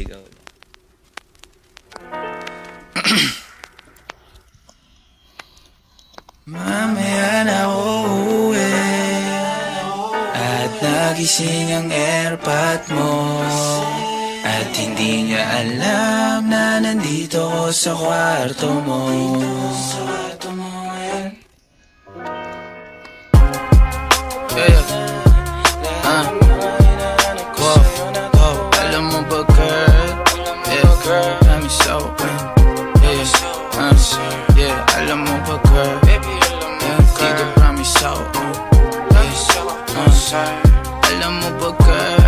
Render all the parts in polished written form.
ikaw. Mamaya na uuwi at nagising ang airpot mo, at hindi niya alam na nandito ko sa kwarto mo. Alam mo ba girl, I'm so alam mo ba girl, dito promise ako. Alam mo ba girl,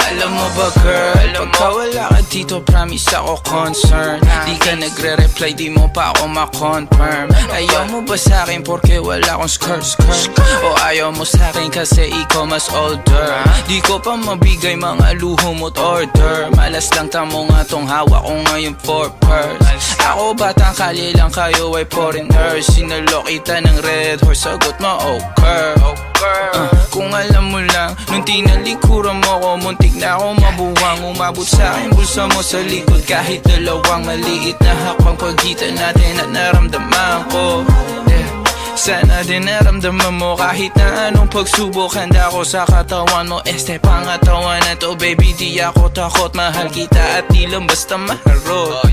alam mo ba girl, pagka wala ka dito promise ako concern. Di ka nagre-reply, di mo pa ako ma-confirm. Ayaw mo ba sa'kin porque wala akong skirt? O ayaw mo sa'kin kasi ikaw mas older? Di ko pa mabigay mga luho mo't order. Malas lang tamo nga tong hawak ko ngayon for purse. Ako batang kali lang, kayo ay foreigners. Sinalo kita ng red horse, sagot mo okay. Kung alam mo lang, nung tinalikuran mo ko, muntik na ako mabuwang. Umabot sa'kin bulsa mo sa likod, kahit dalawang maliit na hakbang pagitan natin at naramdaman ko. Sana din naramdaman mo kahit na anong pagsubok. Handa ko sa katawan mo, este pangatawan na to baby. Di ako takot, mahal kita at di lang basta maharot.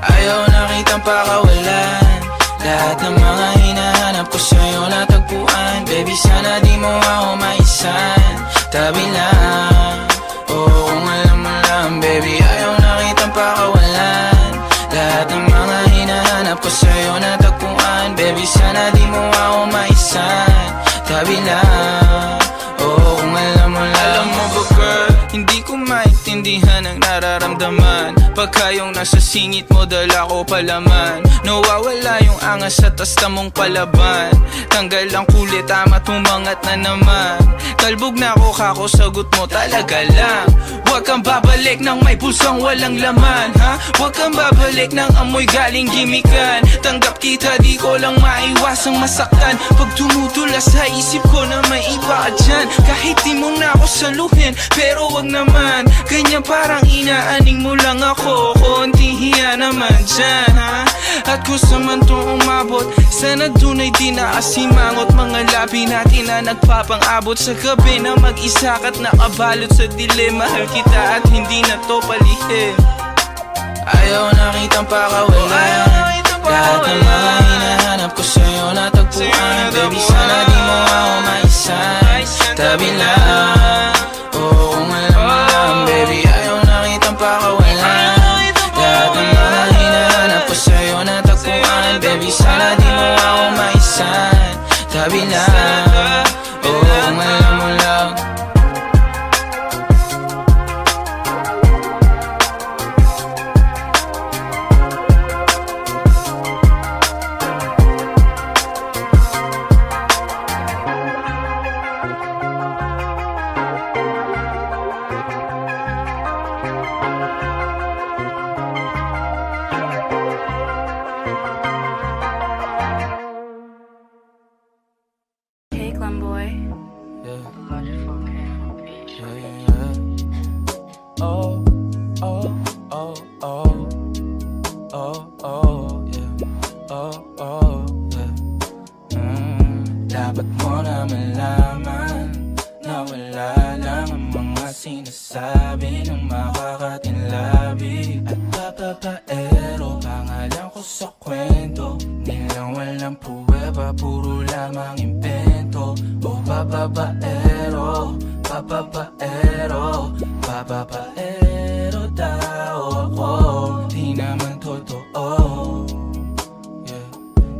Ayaw na kitang pakawalan, lahat ng mga hinahanap ko sa'yo natagpuan. Baby sana di mo ako maisan, tabi lang. Oo kung alam mo lang baby, ayaw na kitang pakawalan, lahat ng mga hinahanap ko sa'yo natagpuan. Baby sana di mo ako maisan, tabi lang. Oo kung alam mo lang. Alam mo ba girl, hindi ko maintindihan ang nararamdaman pagka yung nasa singit mo dala ko palaman. Nawawala yung angas sa tasta mong palaban. Tanggal ang kulit, tama tumangat na naman. Kalbog na ako kako, sagot mo talaga lang. Huwag kang babalik ng may pulsang walang laman, ha? Huwag kang babalik ng amoy galing gimikan. Tanggap kita, di ko lang maiwasang masaktan. Pag tumutula sa isip ko na may iba ka dyan, kahit di mo na ako saluhin, pero wag naman ganyan, parang inaaning mo lang ako. Konti hiya naman dyan, ha? At kung sa man to umabot, sana dun ay di nakasimangot. Mga labi natin na nagpapang-abot sa gabi na mag-isa ka't nakabalot sa dilim. Mahal kita at hindi na to palihim. Ayaw na kitang pakawalan, lahat ng mga hinahanap ko sa'yo natagpuan. Baby sana di mo ako maisan, tabi lang. Oo kung alam mo lang baby, ayaw na kitang pakawalan, lahat ng mga hinahanap ko sa'yo natagpuan. Baby sana di mo ako maisan, tabi lang. Oo kung alam mo lang. Hey, Glen Boy. Oh, oh, oh, oh, oh, oh, yeah. Oh, oh, yeah. Dapat mo na malaman na wala lang ang mga sinasabi ng makakatinlabi at papapaero. Pangalan ko sa kwento, nilang walang pruweba, puro lamang impento. Oh, papapaero, papapaero, papapaero daw ako. Di naman totoo, yeah.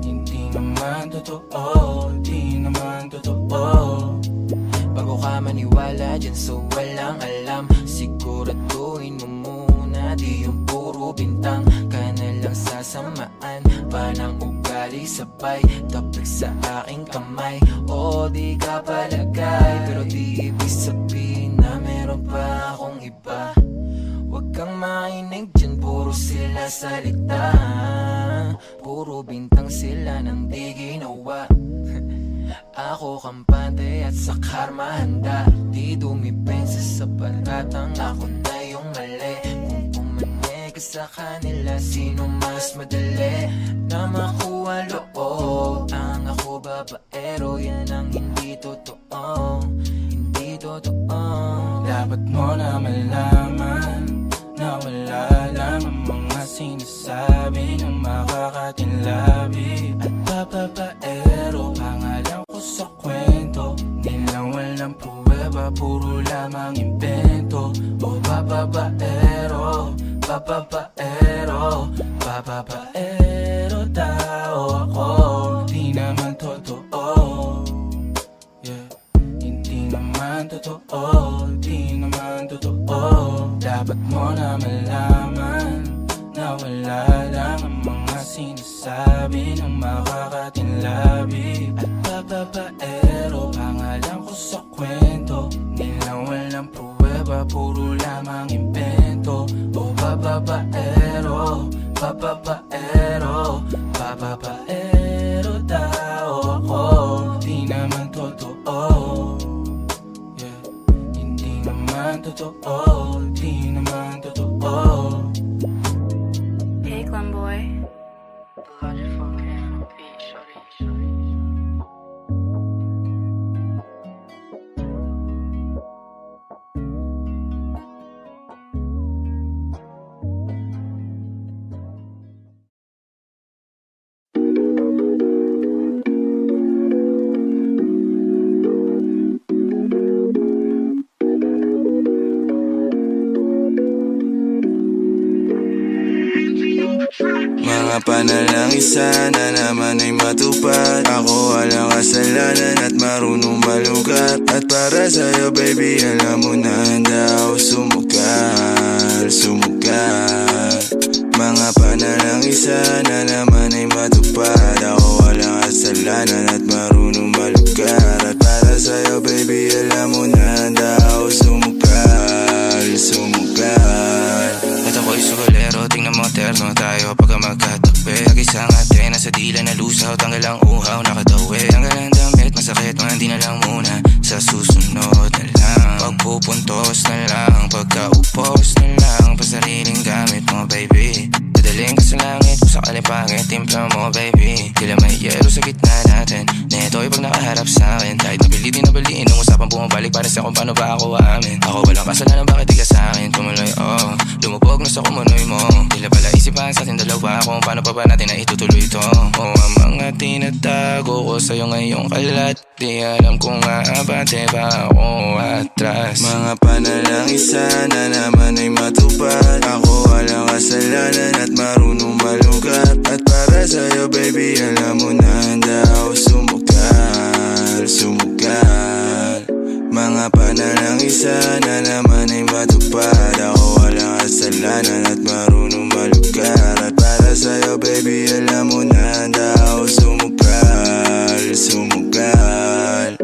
Hindi naman totoo, di naman totoo. Bago ka maniwala dyan so walang alam, siguraduhin mo muna di yung puro bintang ka na lang sasamaan pa ng ugali sabay tapik sa aking kamay. O di ka palagay, pero di ibig sabihin na meron pa akong iba. Huwag kang makinig dyan, puro sila salita, puro bintang sila nang di ginawa. Ako kampante at sa karma handa. Di dumipensa sa paratang ako na yung mali. Kung pumanig ka sa kanila, sino mas madali na makuha loob? Ang ako babaero, yan ang hindi totoo. Hindi totoo. Dapat mo na malaman na wala lang ang mga sinasabi ng makakatinlabi. At papapaero, pangalan ko sa kwento. Nilang walang pruweba, puro lamang invento. O papapaero, papapaero, papapaero tao ako. Di naman totoo, yeah. Hindi naman totoo, di naman totoo. Dapat mo na malaman na wala lang ang mga sinasabi ng makakatinlabi. At papapaero, pangalan ko sa kwento. Nilang walang pruweba, puro lamang invento. O papapaero, papapaero, papapaero tao ako. Di naman totoo, yeah. Hindi naman totoo, di naman totoo. Hey, Clem boy. Mga panalangin sana naman ay matupad. Ako walang kasalanan at marunong malugat. At para sa'yo baby, alam mo na handa ako sumugal, sumugal. Mga panalangin sana naman ay matupad. Ako walang kasalanan at marunong malugat. At para sa'yo baby, alam mo na handa ako sumugal, sumugal. At ako'y sugalero, tingnan mo terno tayo pagka magkatabi.Ag-isang ate, nasa dila na lusaw, tanggal ang uhaw, nakatawi. Tanggal ang damit, masakit, mga hindi na lang muna. Sa susunod na lang, pagpupuntos na lang, pagkaupos na lang, pasariling gamit mo baby. Dadaling ka sa langit, kung sakali pangit, timpla mo baby. Tila may yero sa gitna natin, neto'y pag nakaharap sa'kin. Kahit napilitin na baliin, nung usapang bumabalik para sa kung paano ba ako aamin. Ako walang kasalanan, bakit di ka sa'kin tumuloy, oh. Lumubog na sa kumunoy mo, tila pala isipan sa ating dalawa kung paano pa ba natin na itutuloy ito. Oh, ang mga tinatago ko sa'yo ngayong kalat, di alam kung aabante ba ako atras. Mga panalangin sana naman ay matupad. Ako walang kasalanan at marunong malugat. At para sa'yo baby, alam mo na handa ako sumugal, sumugal. Mga panalangin sana naman ay matupad. Ako walang kasalanan at marunong malugat. At para sa'yo baby, alam mo na handa ako sumugal, sumugal.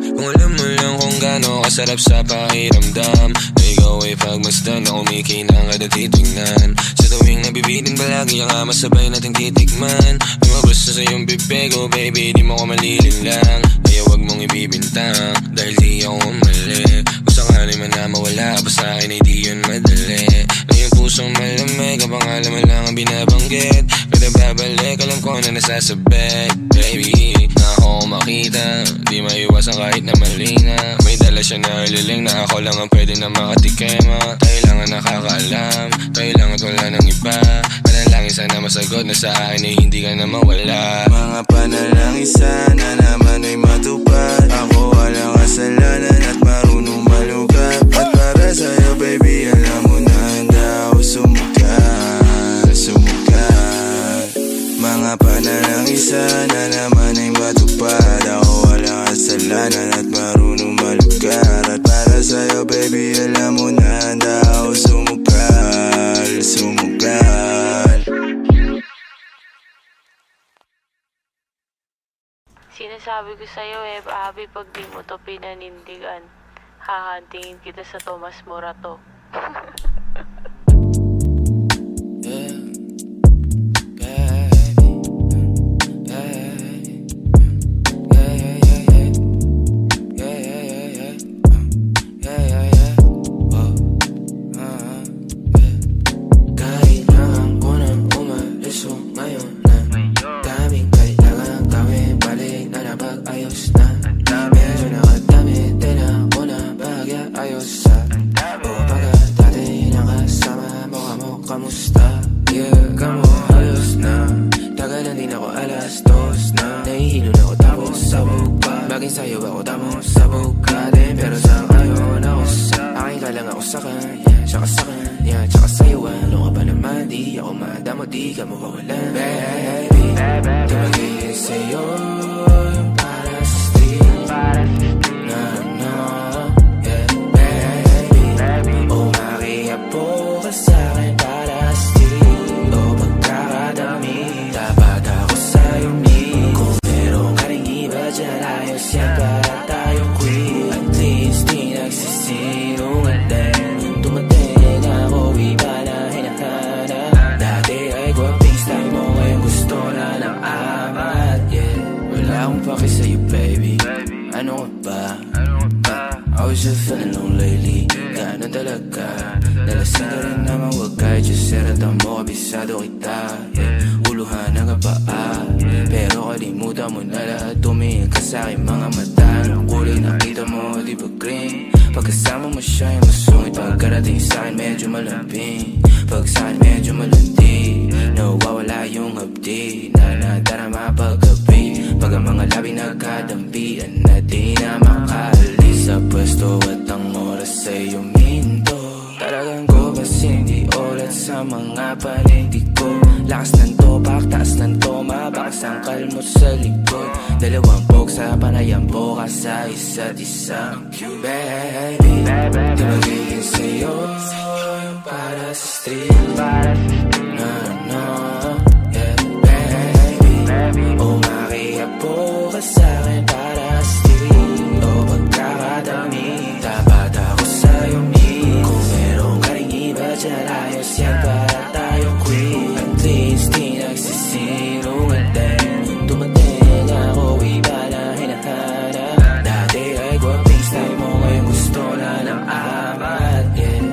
Kung alam mo lang kung gaano kasarap sa pakiramdam na ikaw ay pagmasdan na kumikinang at titignan. Sa tuwing nabibitin palagi ang masabay nating titikman. Lumabas na sa iyong bibig, oh baby, di mo ko malilin lang. Kaya wag mong ibibintang, dahil di ako umali. Kung sakali man na mawala pa sa akin ay di yun madali. Na yung pusong malamig, kapang alam mo lang ang binabanggit. Kada babalik, alam ko na nasasabit, baby. Na ako makita, di maiwasan kahit na mali na. May dala siya na ililing na ako lang ang pwede na makatikema. Tayo lang ang nakakaalam, tayo lang at wala ng iba. Panalangin sana masagot na sa akin ay hindi ka na mawala. Mga panalangin sana naman ay matupad. Ako walang kasalanan at marunong malugat. At para sa'yo baby, alam mo na handa ako sumugal, sumugal. Mga panalangin sana naman ay matupad. Ako walang kasalanan at marunong malugat. At para sa'yo baby, alam mo na handa ako sumugal, sumugal. Sinasabi ko sa'yo Abby, pag di mo to pinanindigan, hahantingin kita sa Tomas Morato. sa Bugatti, pero sa ngayon ako sa akin ka lang ako sa kanya, tsaka sa kanya, tsaka sa'yo. Ano ka ba naman, di ako madamo, di ka mawawalan. Baby, di magiging sa'yo yung para sa street. No, no, yeah, baby. Makiapo ka sa'kin para sa street. O pagkakadami, dapat ako sa'yo ni. Kung meron ka rin iba dyan, ayos yan para tayo quit. At least di nagsisinungaling. Dumating ako, iba na hinahanap. Dati ay gwaping style mo, ngayon gusto na ng amat, yeah. Wala akong paki sa'yo, baby. Ano ka ba? I was just feeling low lately. Gano'n talaga. Nalasing ka rin naman, wag kahit just seratan mo, kabisado kita, yeah. Uluhan ng kapaa, pero kalimutan mo na lahat. Tumingin ka sa'kin mga mata. Ang kulay nakita mo, di ba green? Pagkasama mo siya yung masungit. Pagkarating sa'kin medyo malambing. Pag sa'kin medyo malandi, nawawala yung hapdi na nadarama paggabi. Pag ang mga labi nagkadampian na di na makaalis sa pwesto at ang oras ay uminto. Talagang ko kasi hindi ulat sa mga panindig ko. Lakas ng topak, taas ng toma, bakas ang kalmot sa likod. Dalawang pog sa panayang boka sa isa't isa. Baby, di magiging sa'yo yung para sa street. No, no, yeah, baby. O makiapo ka sa'kin para sa street. O pagkakadami, dapat ako sa'yo ni. Kung meron ka rin iba dyan, ayos yan para tayo quit. At least di nagsisinungaling. Dumating ako, iba na hinahanap. Dati ay gwaping style mo, ngayon gusto na ng amat, yeah.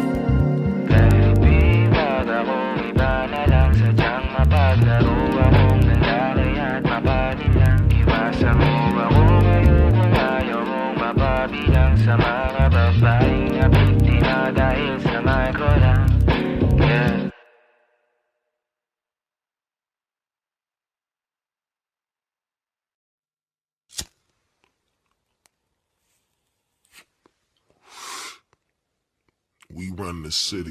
Baby, wag akong iba na lang. Sadyang mapaglaro akong nalalay at mapanin lang. Iwasan mo ako ngayon kung ayaw mong mapabilang sa mga babaeng napiti na dahil sa micro lang, yeah. We run the city.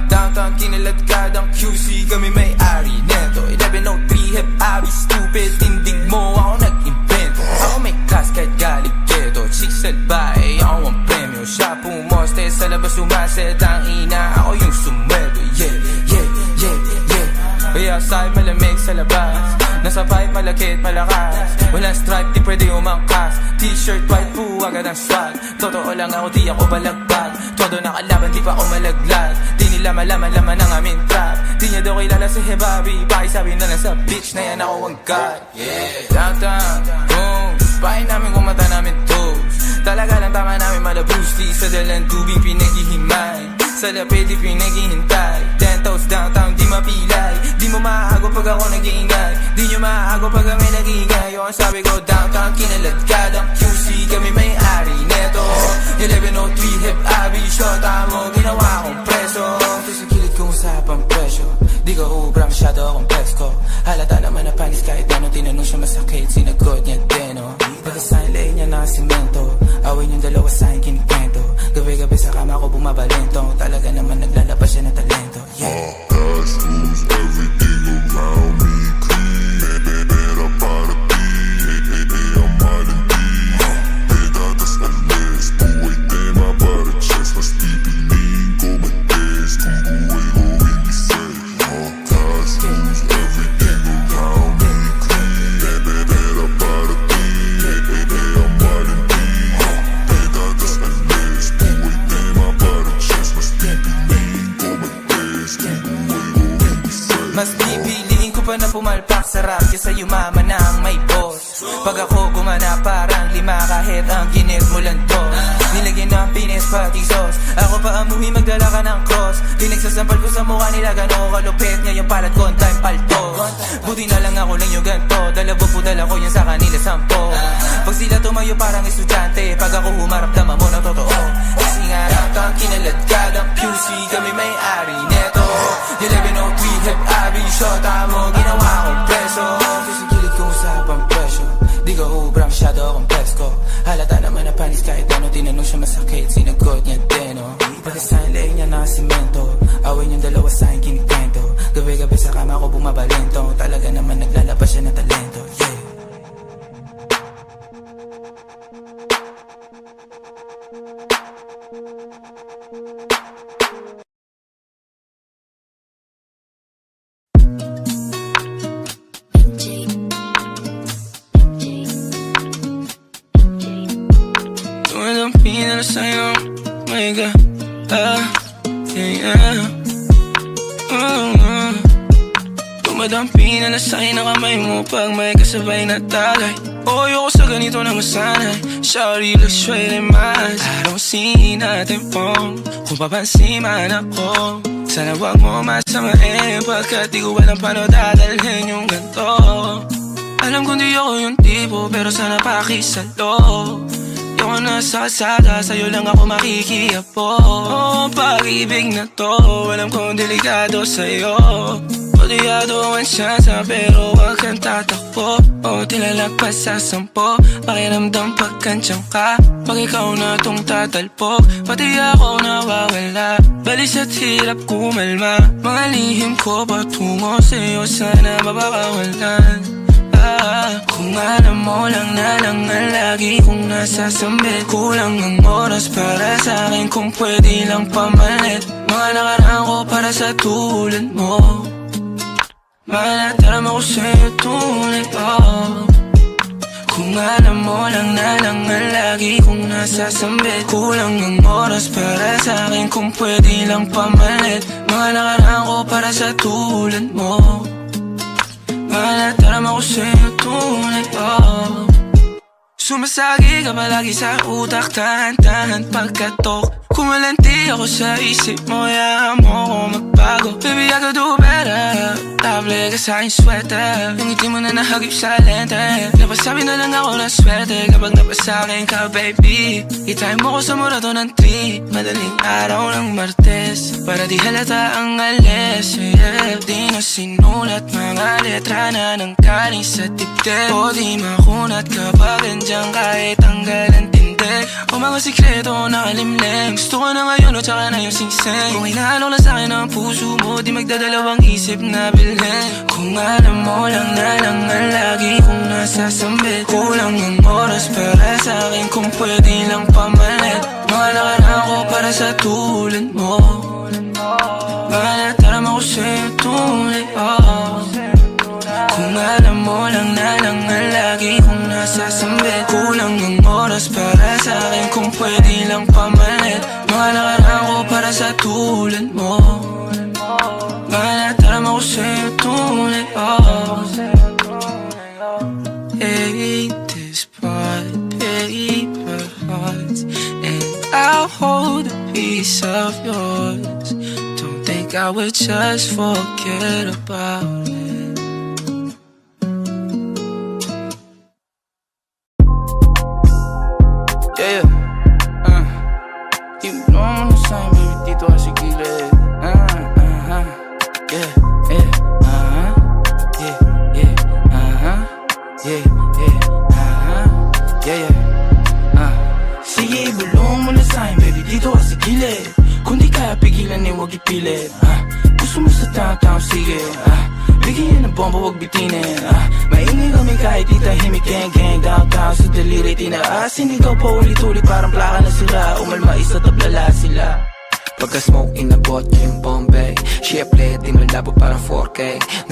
Downtown kinaladkadang QC, kami may-ari neto. 1103 hep abi stupid, tindig mo ako nag-invento. Ako may class kahit galing keto. Chicks at bae, ako ang premyo. Siya pumoste sa labas, umaset ang ina, ako yung sumweldo. Yeah, yeah, yeah, yeah. Way outside malamig sa labas, nasa pipe malakit malakas. Walang stripe, di pwede umangkas. T-shirt white po, agad ang swag. Totoo lang ako, di ako balagbag. Todo nakalaban, di pa ako malaglag. Di nila malaman ang aming trap. Di niya daw kilala si Hebabi, pakisabi na lang sa bitch na yan ako ang god. Yeah, downtown, boom. Pahin namin kung mata namin toes. Talaga lang tama namin malabusti. Sa dalang tubig pinaghihimay, sa lapid di pinaghihintay. 10 toes downtown, di mapilay. Di mo maago pag ako nag-iingay. Di nyo maago pag kami nag-iingay. Yung sabi ko downtown, kinaladkadang QC, kami may-ari neto. 1103 hep abi, shota mo, ginawa kong preso. Sa kilid kong usapang presyo, di ko ubra, masyado akong presko. Halata naman na panis kahit ano, tinanong siya masakit, sinagot niya deno. Pagkasahin lay niya na simento, awin yung dalawa sa akin kinikwento. Gabi-gabi sa kama ko bumabalento, talaga naman naglalabas siya ng talento, yeah. Cash rules everything around me clean. Pera para ti, ang malandi. Pedadas ang mes, buhay tema para chess. Mas pipiliin ko mag-test kung buhay ko hindi set. Cash rules everything around me clean. Pera para ti, ang malandi. Pedadas ang mes, buhay tema para chess. Mas pipiliin ko mag-test kung buhay ko hindi set. Mas pipiliin ko pa na pumalpak sa rap kesa yumaman na ang may boss. Pag ako gumana parang lima kahit ang ginit mo lang to. Nilagyan ng pinis pati sauce, ako pa amuhi magdala ka ng cross. Pinagsasampal ko sa mukha nila gano'n ko kalupit, ngayon palat ko on time palto. Buti na lang ako lang yung ganto, dalawa po dala ko yun sa kanila 10. Pag sila tumayo parang estudyante, pag ako humarap dama mo na totoo. Kasi nga downtown kinaladkadang QC, kami may-ari neto. 1103 hep abi, shota mo, ginawa kong preso. Sa kilid kong usapang masyado akong presko. Halata naman na panis kahit ano, tinanong siya masakit, sinagot niya din, oh. Pati sa leeg niya na simento, away niyong dalawa sa akin kinikento. Gabi-gabi sa kama ko bumabalento, talaga naman naglalabas siya ng talento, yeah. Tumadampi na lang sa'yo, my God, yeah. Tumadampi na lang sa'yo na kamay mo pag may kasabay na tagay. Ayoko sa ganito na masanay. Shawty looks straight in my eyes. I don't see nothing wrong kung papansin man ako. Sana wag mo masamain pagkat di ko alam paano dadalhin yung ganito. Alam kong di ako yung tipo pero sana pakisalo. Ako nasa kalsada, sa'yo lang ako makikiapo. Pag-ibig na to, alam kong delikado sa'yo. Kodiyado ang siyansa pero wag kang tatakbo. Tilalagpas sa 10, pakiramdam pagkansyang ka. Pag ikaw na tong tatalpok, pati ako nawawala. Balis at hirap kumalma, mga lihim ko patungo sa'yo, sana mabakawalan. Kung alam mo lang na lang ang lagi kong nasasamit. Kulang ang oras para sa akin kung pwede lang pamalit. Mga nakaraan ko para sa tulad mo. Malataram ako sa'yo tunay, oh. Kung alam mo lang na lang ang lagi kong nasasambit. Kulang ang oras para sa akin kung pwede lang pamalit. Mga nakaraan ko para sa tulad mo. Malataram ako sa'yo tunay, oh. Sumasagi ka palagi sa utak, tahan-tahan pagkatok. Kumalanti ako sa isip mo, hayaan mo ako magbago. Baby, I could do better. Table ka sa aking sweater, yung ngiti mo na nahagip sa lente. Napasabi na lang ako na swerte kapag napasakin ka, baby. Itime mo ko sa murato ng 3, madaling araw ng Martes, para di halata ang alis, yeah. Di na sinulat mga letra na nang galing sa dibdib. O di makunat kapag andyan kahit tanggal ang tindig. O mga sikreto nakalimlim, gusto ko na ngayon o tsaka na yung singsing. Kung hinahanok lang sa'kin ang puso mo, di magdadalawang isip na bilhin. Kung alam mo lang na lang ang lagi kong nasasambit. Kulang ang oras para sa'kin kung pwede lang pamalit. Mga nakaraan ko para sa tulad mo. Malataram ako sa'yo tunay, oh. Kung alam mo lang na lang ang lagi kong nasasambit. Kulang ang oras para sa'kin kung pwede lang pamalit. Mga nakaraan ko para sa tulad mo. Malataram ako sa'yo tunay, oh. Hate this part, paper hearts, and I'll hold a piece of yours. Don't think I would just forget about it. Sige, ibulong mo na sa'kin, baby, dito ka sa gilid. Kung di kaya pigilan, huwag ipilit. Gusto mo sa downtown, sige. Bigyan ng bomba, huwag bitinin. Maingay kami kahit di tahimik, gang downtown sa daliri tinaasin. Ikaw pa ulit-ulit, parang plaka na sila. Umalma isa, tablala sila. Pagka-smoke inabot niya yung Bombay. Siyempre, di malabo parang 4K.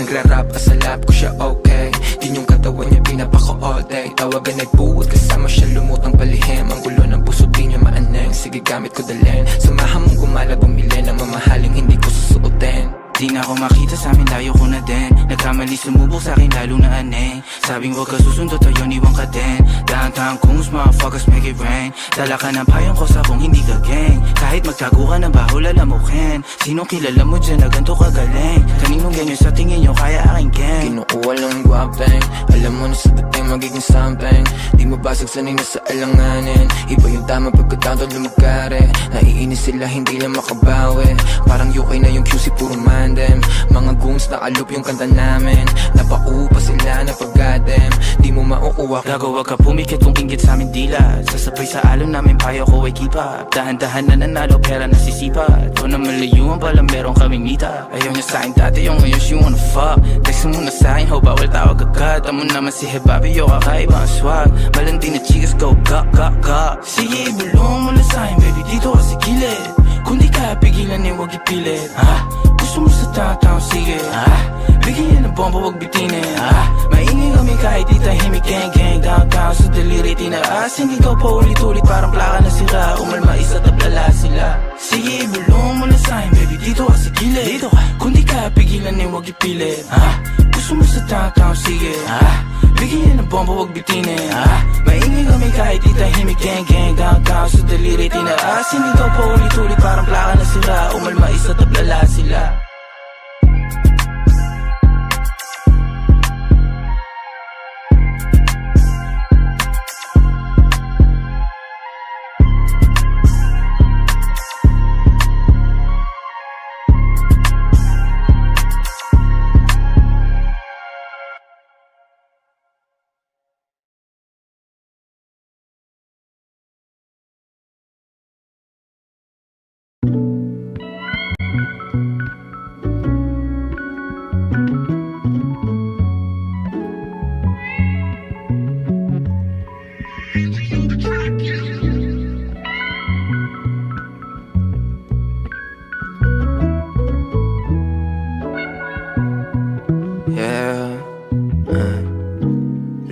Nagra-rap sa lab ko siya okay. Din yung katawan niya pinapako all day. Tawagan ay buwad kasama siya lumutang palihim. Ang gulo ng puso di niya maaneng. Sige gamit ko dalhin. Samahan mong gumala bumili ng mamahaling hindi ko susuotin. Di na ako makita sa amin, layo ko na din. Nagkamali sumubok sa akin, lalo na aneng. Sabing huwag ka susundo, tayo niwang ka din. Downtown Coons, motherfuckers make it rain. Dala ka ng payong ko sa kung hindi ka gang. Kahit magtago ka ng baho, lalamukin. Sinong kilala mo dyan na ganito kagaling? Kaninong ganyan sa tingin nyo, kaya aking gang. Kinukuha lang ng guwapeng. Alam mo na sa dating magiging something. Di mabasag sanay na sa alanganin. Iba yung tama pagkatawad lumagkari. Naiinis sila, hindi lang makabawi. Parang UK na yung QC, puro man them. Mga goons na alup yung kanta namin. Napaupa sila na pag-goddamn. Di mo mauulit uwak. Gagawa ka pumikit kung inggit sa amin dila. Sasabay sa alon namin payo ko ay keep up. Dahan-dahan na nanalo pera nasisipat. Kung na malayuan pala meron kaming mita. Ayaw niya sa'kin dati yung ngayon she wanna fuck. Text mo muna sa'kin ho bawal tawag agad. Amo naman si Hebabi yo kakaiba ang swag. Malandi na chicas go ga ga ga. Sige ibulong mo na sa'kin baby dito ka sa gilid. Kung di kaya pigilan eh wag ipilit. Gusto mo sa tao sige. Bigyan ng bomba wag bitinin. Maingay kami kahit di tahimik. Gang gang downtown sa daliri tinaasin. Ikaw pa ulit-ulit parang plaka na sira. Umalma isa tablala sila. Sige ibulong mo na sa'kin baby dito ka sa gilid. Kung di kaya pigilan eh wag ipilit. Gusto mo sa tao sige. Bigyan ng bomba wag bitinin. Maingay kami kahit di tahimik. Gang gang downtown sa daliri tinaasin. Ikaw pa ulit-ulit parang plaka na sira. Umalma isa tablala sila.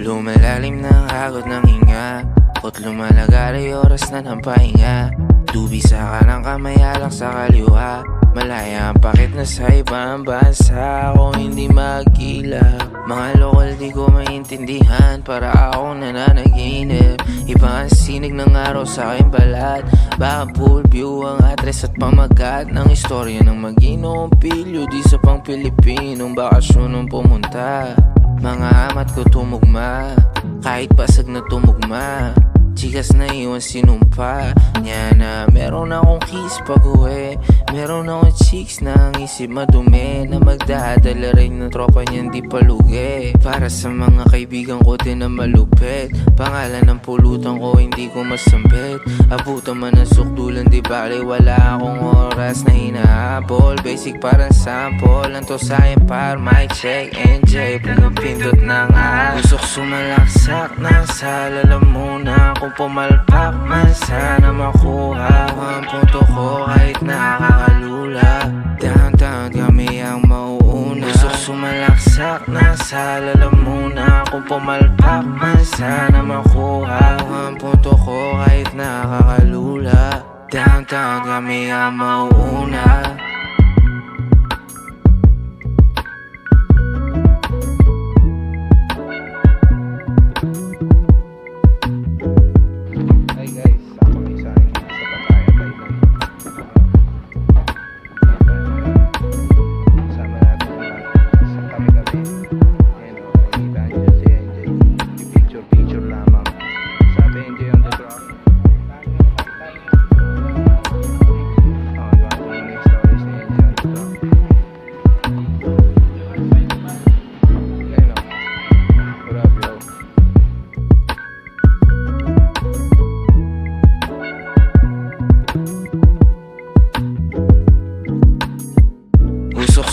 Lumalalim ng hagod ng hinga. At lumalagari oras na ng pahinga. Dubi sa kanang kamay alak sa kaliwa. Malaya ang pakit na sa ibang bansa. Ako hindi magkila. Mga lokal di ko maintindihan. Para ako nananaginip. Iba ang sinig ng araw sa aking balat. Baka full view ang address at pamagat ng istorya ng mag-inong pilyo. Di sa pang Pilipinong bakasyon nung pumunta. Mga amat ko tumugma. Kahit basag na tumugma. Chikas na iwan sinumpa niya na meron akong kiss pag-uwi. Meron akong chicks na ang isip madumi. Na magdadala rin ng tropa niyan di palugi. Para sa mga kaibigan ko din na malupit. Pangalan ng pulutan ko hindi ko masambit. Abutan man ang sukdulan di bali. Wala akong oras na hinahabol. Basic parang sample. Anto sa'kin par mic check NJ. Pumapindot ng Gusok sumalaksak ng sala. Alam muna kung pumalpak man sana makuha ang punto ko kahit nakakalula. Downtown kami ang mauuna. Gusok sumalaksak ng sala. Alam muna kung pumalpak man sana makuha ang punto ko kahit nakakalula. Downtown kami ang mauuna.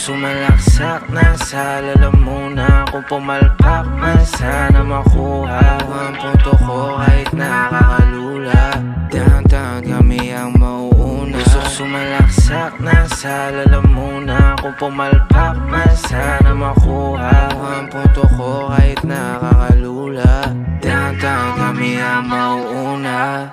Sumalaksak na sala. Alam muna kung pumalpak man sana makuha ang punto ko kahit nakakalula. Downtown kami ang mauuna. Gusok sumalaksak na sala. Alam muna kung pumalpak man sana makuha ang punto ko kahit nakakalula. Downtown kami ang mauuna.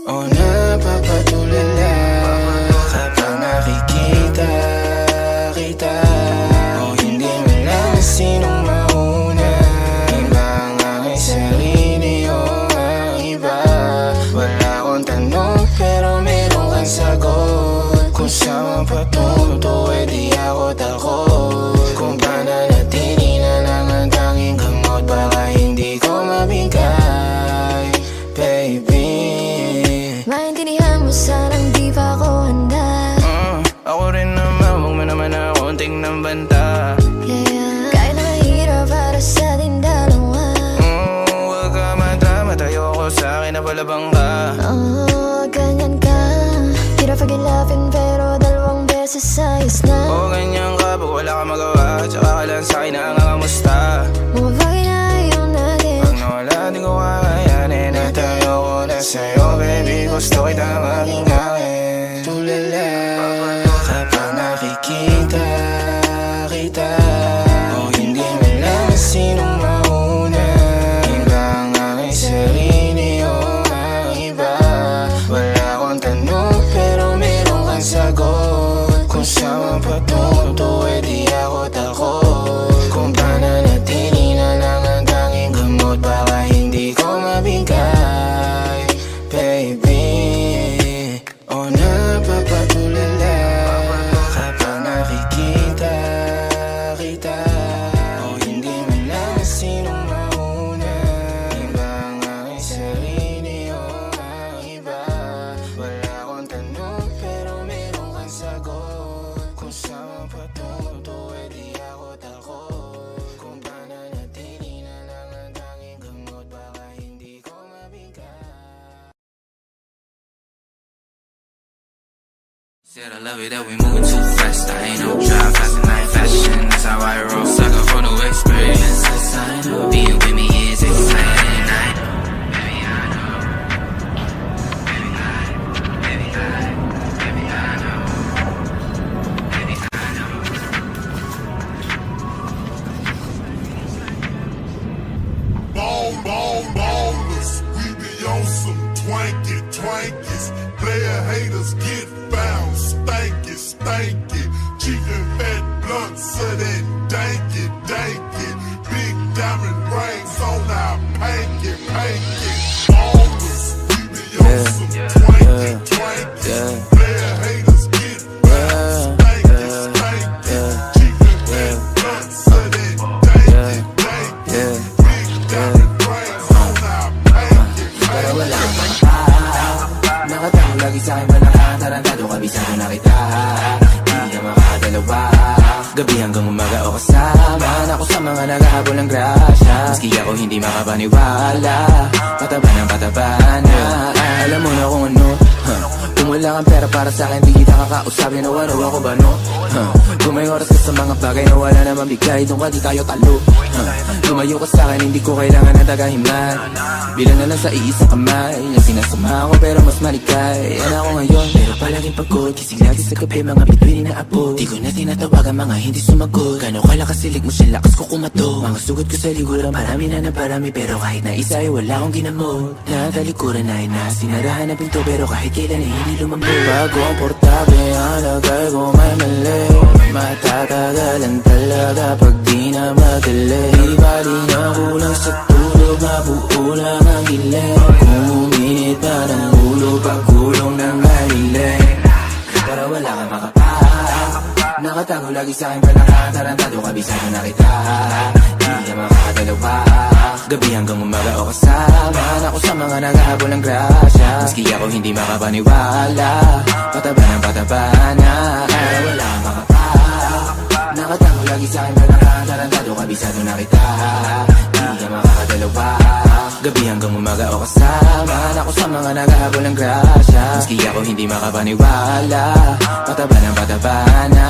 O napapatulala kapag nakikita kita. O hindi mo lang sinong mauna. Iba ang aking sarili o ang iba. Wala akong tanong pero meron kang sagot. Kung saan patunto eh di ako takot. Kung pananatili na lang ang tanging gamot. Baka hindi ko mabigay baby. Oh, ganyan ka. Hirap pag-ilapin pero dalawang beses ayos na. Oo, ganyan ka pag wala ka magawa. Tsaka ka lang sa'kin na kamusta. Mga bagay na ayaw natin. Pag nawala di ko kakayanin at ayoko na sa'yo, baby. Gusto kita maging akin. Tulala kapag nakikita kita, o hindi malaman sinong mauna. Iba ang aking sarili o ang iba. Wala akong tanong pero meron kang sagot. Kung saan patunto eh di ako takot. Kung pananatili na lang ang tanging gamot, baka hindi ko mabigay, baby. O napapatulala kapag nakikita kita, o hindi malaman sinong mauna. Iba ang aking sarili o ang iba. Wala akong tanong pero meron kang sagot. Kung saan patunto eh di ako takot. Kung pananatili na lang ang tanging gamot, baka hindi ko mabigay. Said I love it that we moving too fast. I ain't no drive, fast and night fashion. That's how I roll. Sucker for new experiences. I know being with me is exciting. I know, baby, I know. Baby, I know. Baby, I know. Baby, I know. Baby, I know. Ballers, we be on some twankies. Player haters get found, stanky. Chicken fat blunts of that danky. Big diamond rings on our panky. Ballers, we be on some twankies. Player haters get found, stanky. Chicken fat blunts of that danky. Big diamond rings on our panky. Pero wala kang manta. Nakatago lagi sa'kin pa nakatarantado, kabisado na kita. Di ka makakadalawa. Gabi hanggang umaga o kasama ako sa mga naghahabol ng grasya. Maski ako hindi makapaniwala, pataba ng pataba na. Alam mo na kung ano, kung wala kang pera para sa'kin, di kita kakausapin o ano ako ba no? Kung may oras ka sa mga bagay na wala naman bigay, doon ka di tayo talo. Lumayo ka sa'kin, hindi ko kailangan ng tagahiman. Bilang na lang sa iisang kamay, yung sinasama ko pero mas malikay. Yan ako ngayon, pero palaging pagod. Kising lagi sa gabi, mga bituin na apo. Di ko na tinatawagan, mga hindi sumagot. Gano'n kalakas silig mo siya, lakas ko kumato. Mga sugot ko sa liguran, marami na naparami. Pero kahit na isa ay wala akong ginamot. Natalikuran na sinarahan na pinto, pero kahit kailan ay hindi lumambot. Bago ang portable, ang lagay ko may mali. Matatagalan talaga pag di na madali. Di bali na kulang sa tulog, mabuo lang ang hiling. Kung uminit pa ng ulo, pagkulong ng haliling. Pero wala kang makapag. Nakatago lagi sa'kin pa nakatarantado, kabisado na kita. Di ka makakadalawa. Gabi hanggang umaga o kasama ako sa mga naghahabol ng grasya. Maski ako hindi makapaniwala, pataba ng pataba na. Pero wala kang makapag. Nakatago lagi sa'kin pa nakatarantado, kabisado na kita. Di ka makakadalawa. Gabi hanggang umaga o kasama ako sa mga naghahabol ng grasya. Maski ako hindi makapaniwala, pataba ng pataba na.